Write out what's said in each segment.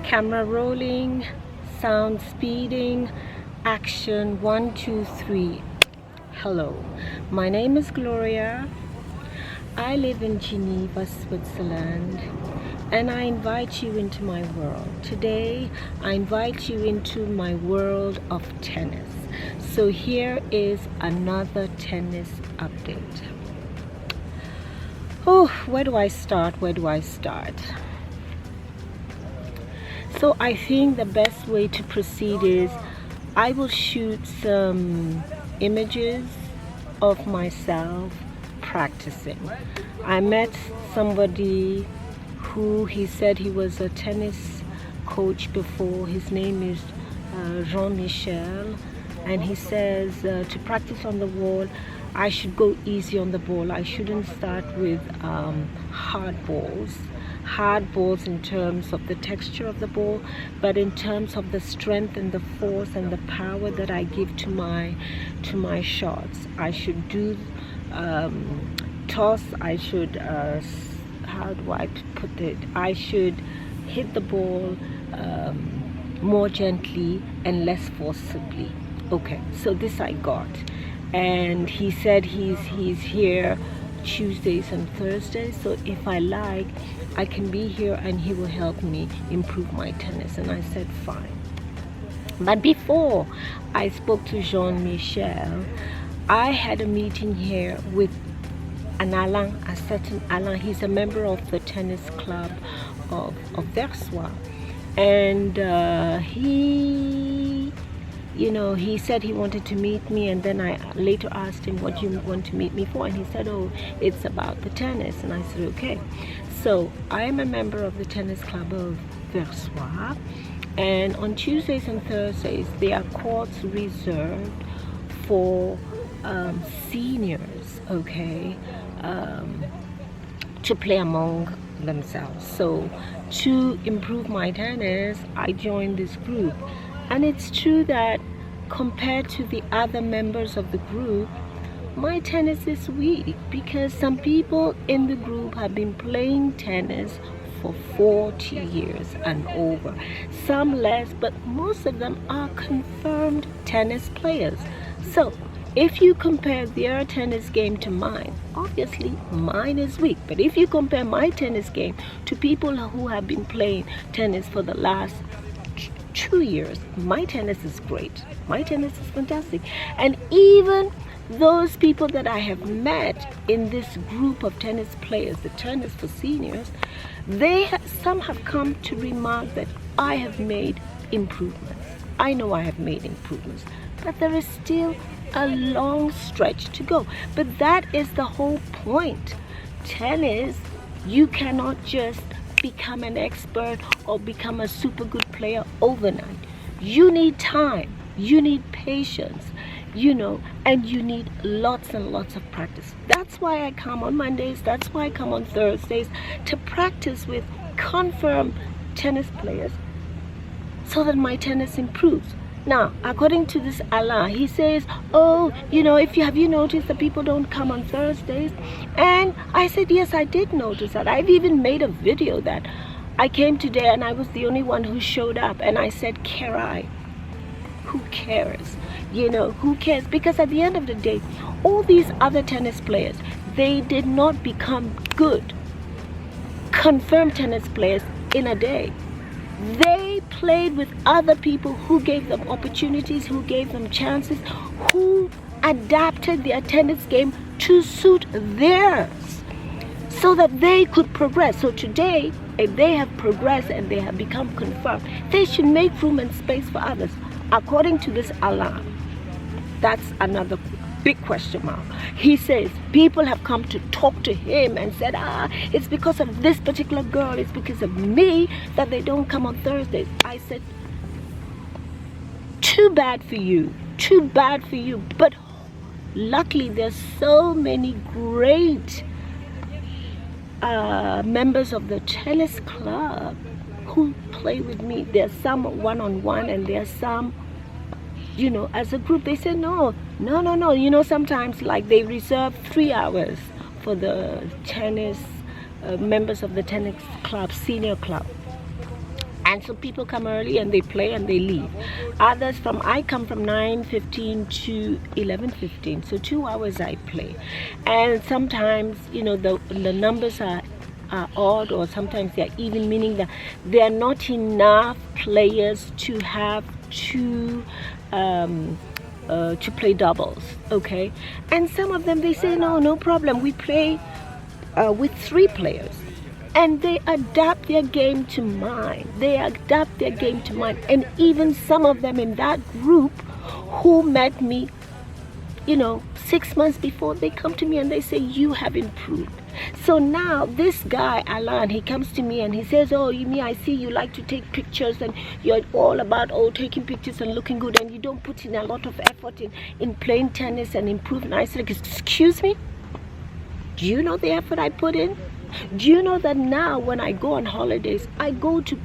Camera rolling, sound speeding, action 1, 2, 3. Hello, my name is Gloria. I live in Geneva, Switzerland, and I invite you into my world. Today, I invite you into my world of tennis. So here is another tennis update. Oh, where do I start? So I think the best way to proceed is I will shoot some images of myself practicing. I met somebody who he said he was a tennis coach before. His name is Jean-Michel, and he says to practice on the wall I should go easy on the ball. I shouldn't start with hard balls in terms of the texture of the ball, but in terms of the strength and the force and the power that I give to my shots. I should do toss. I should how do I put it? I should hit the ball more gently and less forcibly. Okay, so this I got, and he said he's here Tuesdays and Thursdays, so if I like, I can be here and he will help me improve my tennis. And I said fine. But before I spoke to Jean-Michel, I had a meeting here with a certain Alain. He's a member of the tennis club of Versoix, and he said he wanted to meet me, and then I later asked him, what do you want to meet me for? And he said, oh, it's about the tennis. And I said, okay. So I am a member of the tennis club of Versoix, and on Tuesdays and Thursdays there are courts reserved for seniors, okay, to play among themselves. So to improve my tennis, I joined this group. And it's true that compared to the other members of the group, my tennis is weak, because some people in the group have been playing tennis for 40 years and over. Some less, but most of them are confirmed tennis players. So if you compare their tennis game to mine, obviously mine is weak. But if you compare my tennis game to people who have been playing tennis for the last 2 years, my tennis is great. My tennis is fantastic. And even those people that I have met in this group of tennis players, the tennis for seniors, some have come to remark that I have made improvements. I know I have made improvements, but there is still a long stretch to go. But that is the whole point. Tennis, you cannot just become an expert or become a super good player overnight. You need time, you need patience, and you need lots and lots of practice. That's why I come on Mondays, that's why I come on Thursdays to practice with confirmed tennis players so that my tennis improves. Now, according to this Alain, he says, oh, have you noticed that people don't come on Thursdays? And I said, yes, I did notice that. I've even made a video that I came today and I was the only one who showed up. And I said, who cares? Who cares? Because at the end of the day, all these other tennis players, they did not become good, confirmed tennis players in a day. They played with other people who gave them opportunities, who gave them chances, who adapted their tennis game to suit theirs so that they could progress. So today, if they have progressed and they have become confirmed, they should make room and space for others. According to this Alain, that's another big question mark. He says people have come to talk to him and said, it's because of this particular girl, it's because of me that they don't come on Thursdays. I said, too bad for you, but luckily there's so many great members of the tennis club who play with me. There's some one-on-one, and there's some as a group. They say no, sometimes like they reserve 3 hours for the tennis members of the tennis club, senior club. And so people come early and they play and they leave. I come from 9:15 to 11:15, so 2 hours I play. And sometimes, the numbers are odd, or sometimes they're even, meaning that there are not enough players to have to play doubles, okay? And some of them, they say, no problem, we play with 3 players. And they adapt their game to mine. And even some of them in that group who met me, 6 months before, they come to me and they say, you have improved. So now this guy, Alan, he comes to me and he says, oh, Yumi, I see you like to take pictures and you're all about taking pictures and looking good, and you don't put in a lot of effort in playing tennis and improve nicely. Excuse me? Do you know the effort I put in? Do you know that now when I go on holidays, I go to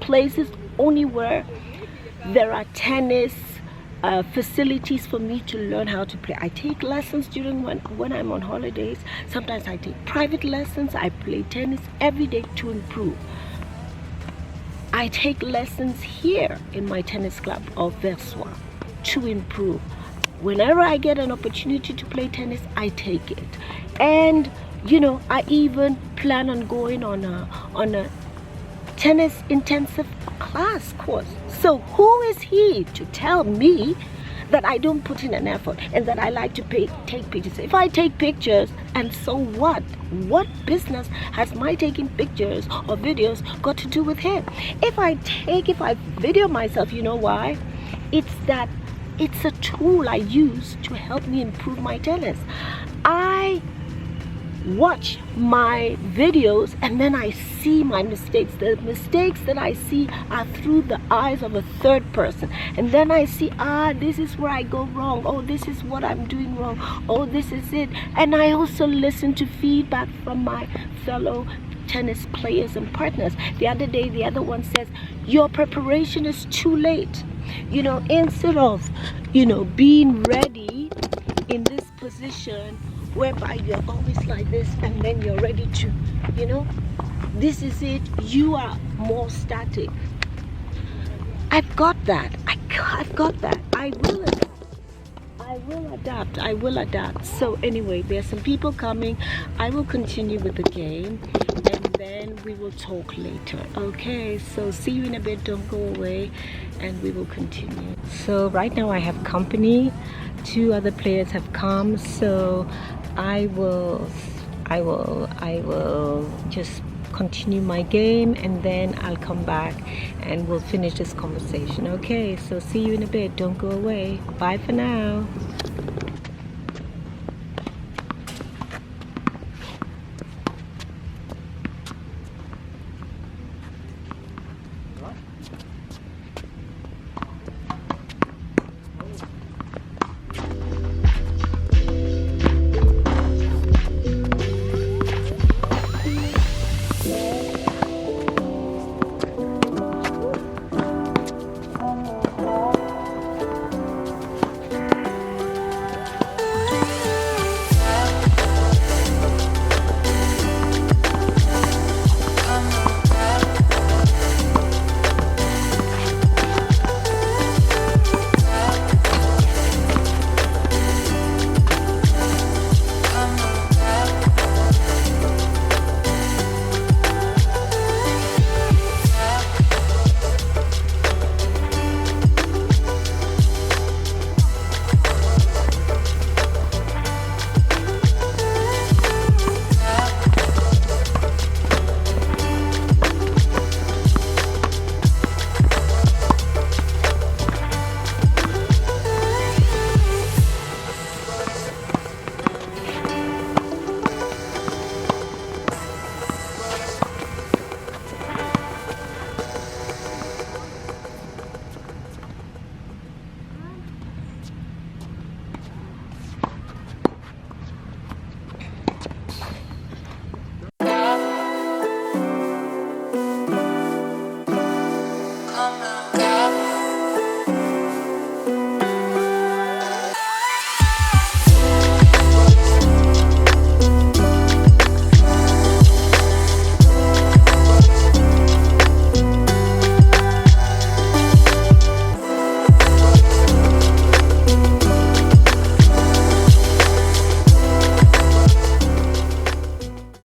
places only where there are tennis facilities for me to learn how to play. I take lessons during when I'm on holidays. Sometimes I take private lessons. I play tennis every day to improve. I take lessons here in my tennis club of Versoix to improve. Whenever I get an opportunity to play tennis, I take it. And I even plan on going on a tennis intensive class course. So who is he to tell me that I don't put in an effort and that I like to take pictures? If I take pictures, and so what? What business has my taking pictures or videos got to do with him? If I video myself, you know why? It's a tool I use to help me improve my tennis. I watch my videos and then I see my mistakes. The mistakes that I see are through the eyes of a third person, and then I see, this is where I go wrong, oh, this is what I'm doing wrong, oh, this is it. And I also listen to feedback from my fellow tennis players and partners. The other day, the other one says, your preparation is too late. Instead of being ready in this position whereby you're always like this and then you're ready to, this is it, you are more static. I've got that. I've got that. I will adapt. So anyway, there's some people coming. I will continue with the game and then we will talk later. Okay, so see you in a bit. Don't go away, and we will continue. So right now I have company. 2 other players have come, so I will just continue my game and then I'll come back and we'll finish this conversation. Okay, so see you in a bit. Don't go away. Bye for now. Come